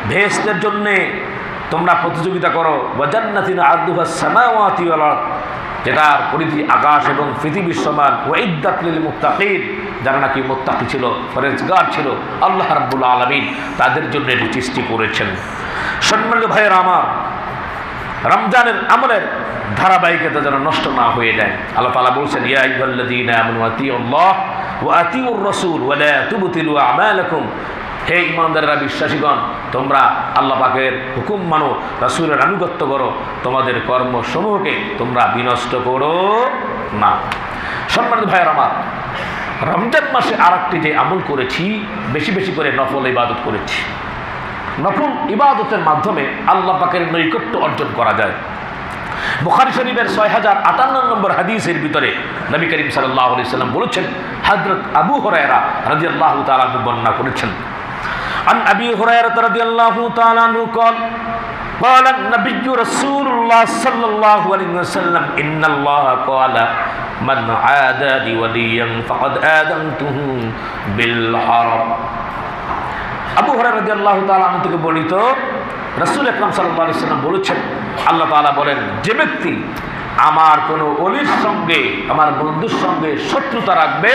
বেহেশতের জন্য তোমরা প্রতিযোগিতা করো। ওয়া জান্নাতিন আরদুহাস সামাওয়াতি ওয়াল আরদ, যেটার পরিধি আকাশ এবং পৃথিবীর সমান। ওয়াইদ্দাত লিল মুত্তাকিন, যারা নাকি মুত্তাকি ছিল, পরহেজগার ছিল, আল্লাহ রাব্বুল আলামিন তাদের জন্য এটি সৃষ্টি করেছেন। সম্মানিত ভাইয়েরা আমার, রমজানের আমলের ধারাবাহিকতা যেন নষ্ট না হয়ে যায়। আল্লাহ তাআলা বলছেন, ইয়া আইয়ুহাল্লাযীনা আমানু আতিউল্লাহ ওয়া আতিউর রাসূল ওয়া লা তুবতিলু আমালাকুম। হে ঈমানদাররা, বিশ্বাসীগণ, তোমরা আল্লাহ পাকের হুকুম মানো, রাসূলের আনুগত্য করো, তোমাদের কর্মসমূহকে তোমরা বিনষ্ট করো না। সম্মানিত ভাইয়ের আমার, রমজান মাসে আরেকটি যে আমল করেছি, বেশি বেশি করে নফল ইবাদত করেছি। নফল ইবাদতের মাধ্যমে আল্লাহ পাকের নৈকট্য অর্জন করা যায়। বুখারী শরীফের 6058 নম্বর হাদিসের ভিতরে নবী করিম সাল্লাল্লাহু আলাইহি সাল্লাম বলেছেন, হযরত আবু হুরায়রা রাদিয়াল্লাহু তাআলা বর্ণনা করেছেন, আন আবি হুরায়রা রাদিয়াল্লাহু তাআলা আনহু قال قال النبي رسول الله صلى الله عليه وسلم ان الله قال من عادى لي وليا فقد آذنته بالحرب। আবু হুরায়রা রাদিয়াল্লাহু তাআলা আনহু থেকে বর্ণিত, রাসূল আকরাম সাল্লাল্লাহু আলাইহি ওয়াসাল্লাম বলেছেন, আল্লাহ তাআলা বলেন, যে ব্যক্তি আমার কোনো ওলির সঙ্গে, আমার বন্ধুর সঙ্গে শত্রুতা রাখবে,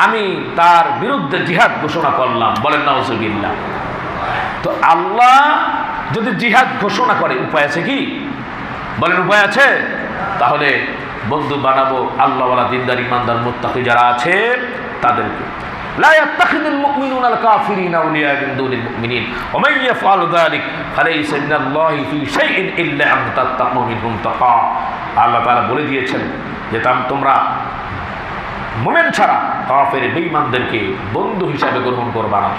আমি তার বিরুদ্ধে জিহাদ ঘোষণা করলাম। বলেন নাউজুবিল্লাহ। তো আল্লাহ যদি জিহাদ ঘোষণা করে, উপায় আছে কি? বলেন উপায় আছে? তাহলে বন্ধু বানাবো আল্লাহওয়ালা, দিনদার, ইমানদার, মুত্তাকি যারা আছে তাদেরকে। لا يتخذ المؤمنون الكافرين أولياء من دون المؤمنين ومن يفعل ذلك فليس من الله في شيء إلا أن تتقوا منهم تقى। আল্লাহ তাআলা বলে দিয়েছেন যে তোমরা মুমিন ছাড়া কাফের বেঈমানদেরকে বন্ধু হিসাবে গ্রহণ করবা না।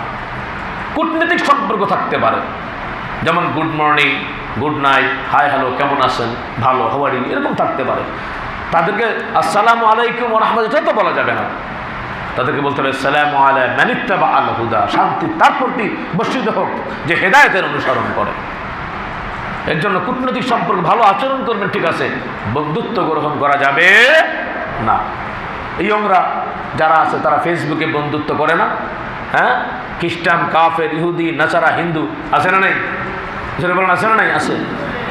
কূটনৈতিক সম্পর্ক থাকতে পারে, যেমন good morning, good night, hi hello, কেমন আছেন, ভালো, হাওয়ারি, এরকম থাকতে পারে। তাদেরকে আসসালামু আলাইকুম ওয়া রাহমাতুল্লাহ তো বলা যাবে না, তাদেরকে বলতে হবে আসসালামু আলা মান ইত্তাবা আল হুদা, শান্তি তার প্রতি বর্ষিত হোক যে হেদায়েতের অনুসরণ করে। এর জন্য কূটনৈতিক সম্পর্ক ভালো আচরণ করবেন, ঠিক আছে, বন্ধুত্ব গ্রহণ করা যাবে না। ইয়ংরা যারা আছে তারা ফেসবুকে বন্ধুত্ব করে না, হ্যাঁ, খ্রিস্টান, কাফের, ইহুদি, নাসারা, হিন্দু, আছে না নেই? সেটা বলেন আছে না নাই? আছে।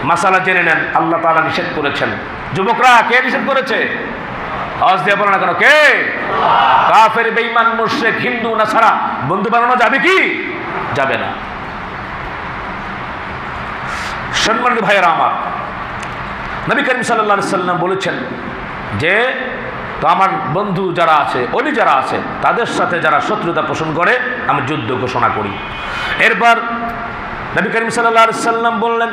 মাসালা জেনে নেন, আল্লাহ তাআলা নিষেধ করেছেন। যুবকরা, কে নিষেধ করেছে? আওয়াজ দিয়ে বলে না কেন, কে? কাফের, বেঈমান, মুশরিক, হিন্দু, নাসারা বন্ধু বানানো যাবে কি? যাবে না। সম্মানিত ভাইয়েরা আমার, নবী করিম সাল্লাল্লাহু আলাইহি সাল্লাম বলেছেন যে তো আমার বন্ধু যারা আছে, অলি যারা আছে, তাদের সাথে যারা শত্রুতা পোষণ করে আমি যুদ্ধ ঘোষণা করি। এরপর নবী করিম সাল্লাল্লাহু আলাইহি সাল্লাম বললেন,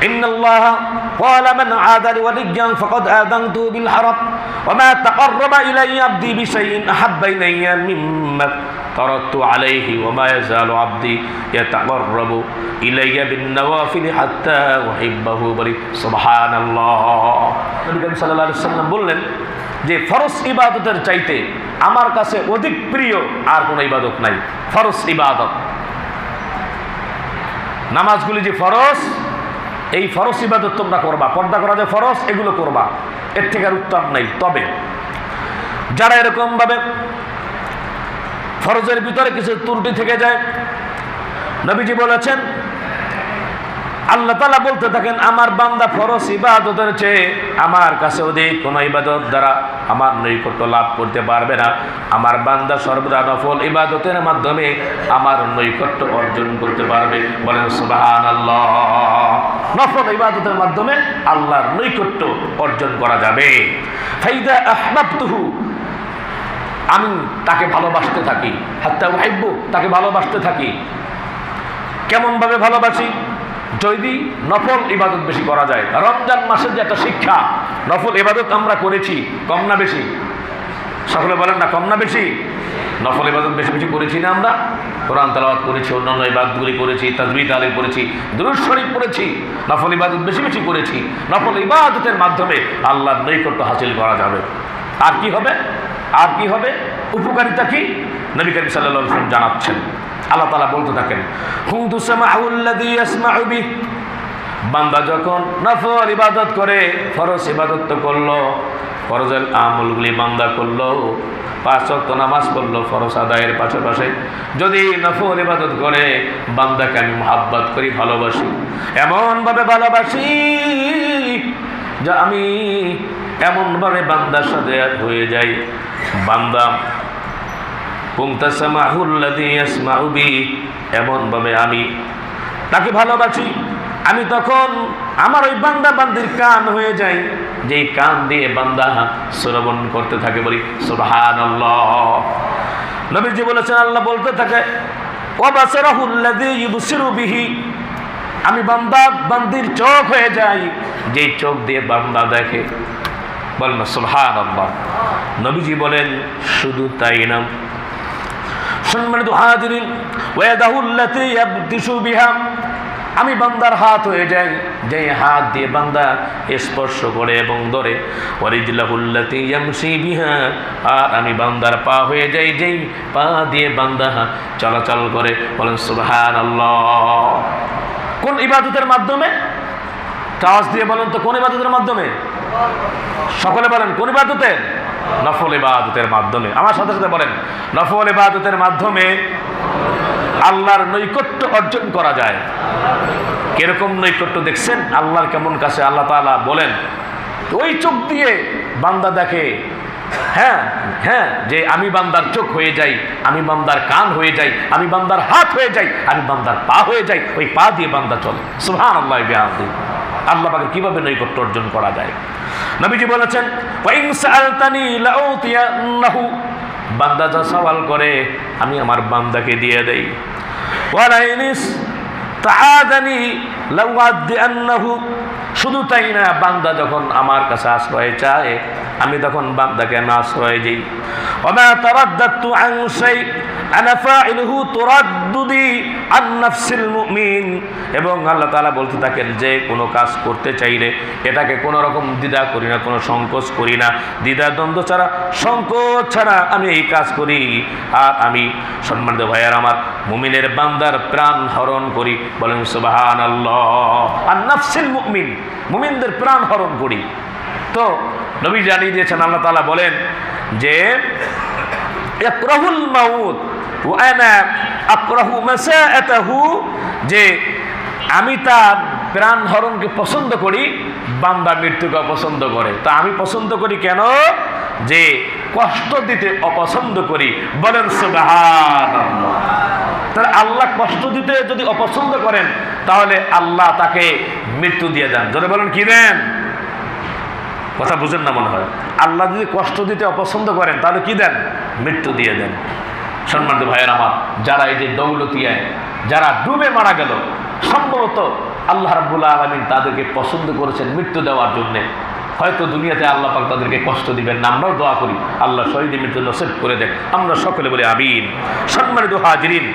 ইন্নাল্লাহা ক্বালা মান আদা লি ওয়ালিয়্যান ফাকাদ আযানতুহু বিল হারব ওয়া মা তাকাররাবা ইলাইয়া আবদি বিশাইইন আহাব্বা ইলাইয়া মিম্মা তারাকতু আলাইহি ওয়া মা ইয়াযালু আবদি ইয়াতাকাররাবু ইলাইয়া বিন নওয়াফিল হাত্তা উহিব্বাহু। বলি সুবহানাল্লাহ। নবী করিম সাল্লাল্লাহু আলাইহি সাল্লাম বললেন যে ফরজ ইবাদতের চাইতে আমার কাছে অধিক প্রিয় আর কোনো ইবাদত নাই। ফরজ ইবাদত, নামাজগুলি যে ফরজ, এই ফরজ ইবাদত তোমরা করবা, পর্দা করা যে ফরজ, এগুলো করবা, এর থেকে আর উত্তম নাই। তবে যারা এরকম ভাবে ফরজের ভিতরে কিছু ত্রুটি থেকে যায়, নবীজি বলেছেন, আল্লাহ তাআলা বলতে থাকেন, আমার বান্দা ফরজ ইবাদতের চেয়ে আমার কাছে অধিক কোনো ইবাদত দ্বারা আমার নৈকট্য লাভ করতে পারবে না। আমার বান্দা সর্বদা নফল ইবাদতের মাধ্যমে আমার নৈকট্য অর্জন করতে পারবে। বলেন সুবহানাল্লাহ। নফল ইবাদতের মাধ্যমে আল্লাহর নৈকট্য অর্জন করা যাবে। ফাইদা আহবাবতুহু, আমি তাকে ভালোবাসতে থাকি, হাত্তা উহিব্বু, তাকে ভালোবাসতে থাকি। কেমন ভাবে ভালোবাসি? যদি নফল ইবাদত বেশি করা যায়। রমজান মাসের যে একটা শিক্ষা, নফল ইবাদত আমরা করেছি, কম না বেশি? সকলে বলেন না, কম না বেশি? নফল ইবাদত বেশি বেশি করেছি না? আমরা কোরআন তেলাওয়াত করেছি, অন্যান্য ইবাদতগুলি করেছি, তাসবিহ তাহলিল করেছি, দুরূদ শরীফ পড়েছি, নফল ইবাদত বেশি বেশি করেছি। নফল ইবাদতের মাধ্যমে আল্লাহর নৈকট্য হাসিল করা যাবে। আর কি হবে? আর কি হবে? উপকারিতা কি? নবী করিম সাল্লাল্লাহু আলাইহি ওয়াসাল্লাম জানাচ্ছেন। আল্লাহ তাআলা বলতে থাকেন, কুনতু সামাউল্লাযী ইয়াসমাউ বিহি, বান্দা যখন নফল ইবাদত করে, ফরজ ইবাদত তো করলো, ফরজের আমলগুলি বান্দা করলো, 5 ওয়াক্ত নামাজ পড়লো ফরজ আদায়ের পাশাপাশি, যদি নফল ইবাদত করে, বান্দাকে আমি মুহাব্বত করি, ভালোবাসি, এমনভাবে ভালোবাসি যা আমি এমনভাবে বান্দার সাথে হয়ে যাই, বান্দা এমনভাবে আমি তাকে ভালোবাসি, আমি তখন আমার ওই বান্দা বান্দির কান হয়ে যাই, যেই কান দিয়ে বান্দা শ্রবণ করতে থাকে। বলি সুবহানাল্লাহ। নবীজি বলেছেন, আল্লাহ বলতে থাকে, ওয়াবাসারাহুল্লাযী ইবসিরু বিহি, আমি বান্দা বান্দির চোখ হয়ে যাই, যেই চোখ দিয়ে বান্দা দেখে। বলেন সুবহানাল্লাহ। নবীজি বলেন, শুধু তাই না, সম্মানিত হাজিরিন, ওয়াদাহুল্লাতী ইয়াবতিশু বিহা, আমি বান্দার হাত হয়ে যাই, যেই হাত দিয়ে বান্দা স্পর্শ করে এবং ধরে। ওয়ারিজলাহুল্লাতী ইয়ামশি বিহা, আর আমি বান্দার পা হয়ে যাই, যেই পা দিয়ে বান্দা চলাচল করে। বলেন সুবহানাল্লাহ। কোন ইবাদতের মাধ্যমে? আওয়াজ দিয়ে বলেন তো, কোন ইবাদতের মাধ্যমে? সকলে বলেন, কোন ইবাদতের? নফল ইবাদতের মাধ্যমে। আমার সাথে সাথে বলেন, নফল ইবাদতের মাধ্যমে আল্লাহর নৈকট্য অর্জন করা যায়। কিরকম নৈকট্য দেখছেন? আল্লাহর কেমন কাছে আল্লাহ তাআলা বলেন, ওই চোখ দিয়ে বান্দা দেখে, হ্যাঁ হ্যাঁ, যে আমি বান্দার চোখ হয়ে যাই, আমি বান্দার কান হয়ে যাই, আমি বান্দার হাত হয়ে যাই, আমি বান্দার পা হয়ে যাই, ওই পা দিয়ে বান্দা চলে। সুবহানাল্লাহি ওয়া বিহামদিহি। আল্লাহ পাকের কিভাবে নৈকট্য অর্জন করা যায়? নবীজি বলেছেন, ওয়া ইন সাআলতানি লাউতিয়ান্নাহু, বান্দা যা সওয়াল করে আমি আমার বান্দাকে দিয়ে দেই। ওয়া লাইনিস তাআদানি লাউআদিয়ান্নাহু, শুধু তাই না, বান্দা যখন আমার কাছে আশ্রয় চায় আমি তখন বান্দাকে আশ্রয় দিই। ওয়া মা তারাদ্দাতু আন শাই, আনা ফাইলুহু তুরাদ্দুদি আন নাফসিল মুমিন। এবং আল্লাহ তাআলা বলতে থাকেন যে কোনো কাজ করতে চাইলে এটাকে কোনো রকম দ্বিধা করি না, কোনো সংকোচ করি না, দ্বিধা দ্বন্দ্ব ছাড়া, সংকোচ ছাড়া আমি এই কাজ করি। আর আমি সম্মানিত ভাইয়ার আমার মুমিনের বান্দার প্রাণ হরণ করি। বলেন সুবহানাল্লাহ। আন নাফসিল মুমিন, মুমিনদের প্রাণ হরণ করি। তো নবী জানিয়ে দিয়েছেন, আল্লাহ তাআলা বলেন যে ইয়াকরাহুল মাউত ওয়া আনা আকরাহু মাসাআতাহু, যে আমি তার প্রাণ হরণকে পছন্দ করি, বান্দা মৃত্যুকে অপছন্দ করে। তা আমি পছন্দ করি কেন? যে কষ্ট দিতে অপছন্দ করি। বলেন সুবহানাল্লাহ। তাহলে আল্লাহ কষ্ট দিতে যদি অপছন্দ করেন তাহলে আল্লাহ তাকে মৃত্যু দিয়ে দেন। যদি বলেন কি দেন? কথা বুঝেন না মনে হয়। আল্লাহ যদি কষ্ট দিতে অপছন্দ করেন তাহলে কি দেন? মৃত্যু দিয়ে দেন। সম্মানিত ভাইয়ের আমার, যারা এই যে দৌলতিয়ায় যারা ডুবে মারা গেল, সম্ভবত আল্লাহ রাব্বুল আলামিন তাদেরকে পছন্দ করেছেন মৃত্যু দেওয়ার জন্যে। হয়তো দুনিয়াতে আল্লাহ পাক তাদেরকে কষ্ট দিবেন না, আমরাও দোয়া করি আল্লাহ শহীদের মৃত্যু নসিব করে দেন। আমরা সকলে বলি আমিন। সম্মানিত হাজিরিন,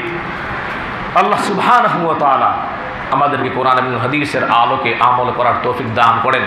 আল্লাহ সুবহানাহু ওয়া তাআলা আমাদেরকে কোরআন এবং হাদিসের আলোকে আমল করার তৌফিক দান করেন।